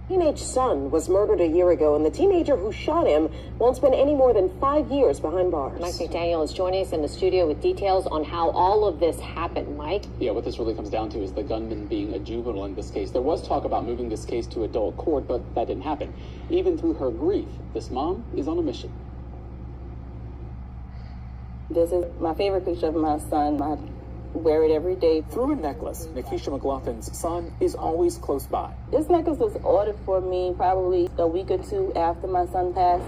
Teenage son was murdered a year ago, and the teenager who shot him won't spend any more than 5 years behind bars. Mike McDaniel is joining us in the studio with details on how all of this happened. Mike? Yeah, what this really comes down to is the gunman being a juvenile in this case. There was talk about moving this case to adult court, but that didn't happen. Even through her grief, this mom is on a mission. This is my favorite picture of my son. I wear it every day. Through a necklace, Nekisha McGlothen's son is always close by. This necklace was ordered for me probably a week or two after my son passed.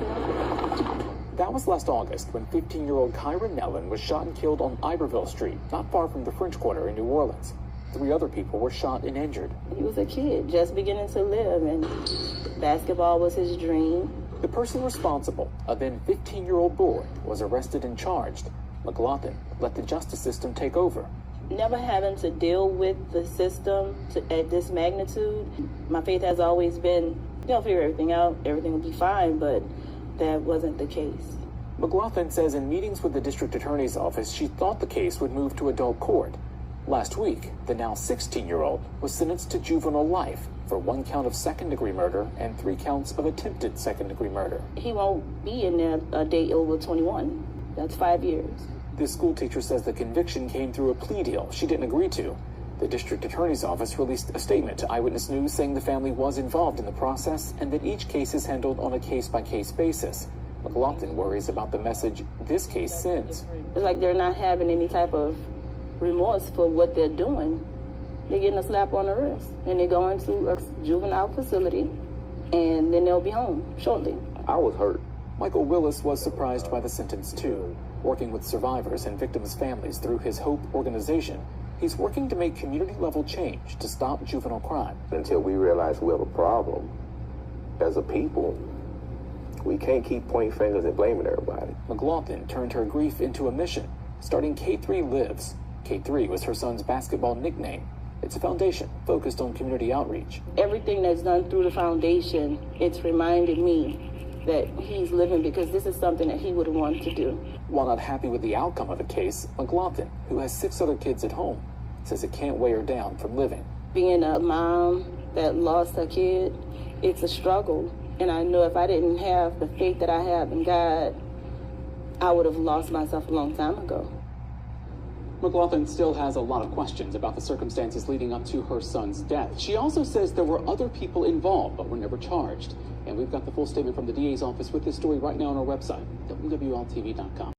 That was last August when 15-year-old Khyron Nellon was shot and killed on Iberville Street, not far from the French Quarter in New Orleans. 3 other people were shot and injured. He was a kid just beginning to live, and basketball was his dream. The person responsible, a then 15-year-old boy, was arrested and charged. McGlothen let the justice system take over. Never having to deal with the system at this magnitude, my faith has always been, they'll figure everything out, everything will be fine, but that wasn't the case. McGlothen says in meetings with the district attorney's office, she thought the case would move to adult court. Last week, the now 16-year-old was sentenced to juvenile life for 1 count of second-degree murder and 3 counts of attempted second-degree murder. He won't be in there a day over 21. That's 5 years. This school teacher says the conviction came through a plea deal she didn't agree to. The district attorney's office released a statement to Eyewitness News saying the family was involved in the process and that each case is handled on a case-by-case basis. McGlothen worries about the message this case sends. It's like they're not having any type of remorse for what they're doing. They're getting a slap on the wrist, and they're going to a juvenile facility, and then they'll be home shortly. I was hurt. Michael Willis was surprised by the sentence too. Working with survivors and victims' families through his HOPE organization, he's working to make community-level change to stop juvenile crime. Until we realize we have a problem as a people, we can't keep pointing fingers and blaming everybody. McGlothen turned her grief into a mission, starting K3 Lives. K3 was her son's basketball nickname. It's a foundation focused on community outreach. Everything that's done through the foundation, it's reminded me that he's living because this is something that he would have wanted to do. While not happy with the outcome of the case, McGlothen, who has 6 other kids at home, says it can't weigh her down from living. Being a mom that lost her kid, it's a struggle. And I know if I didn't have the faith that I have in God, I would have lost myself a long time ago. McGlothen still has a lot of questions about the circumstances leading up to her son's death. She also says there were other people involved, but were never charged. And we've got the full statement from the DA's office with this story right now on our website, WWLTV.com.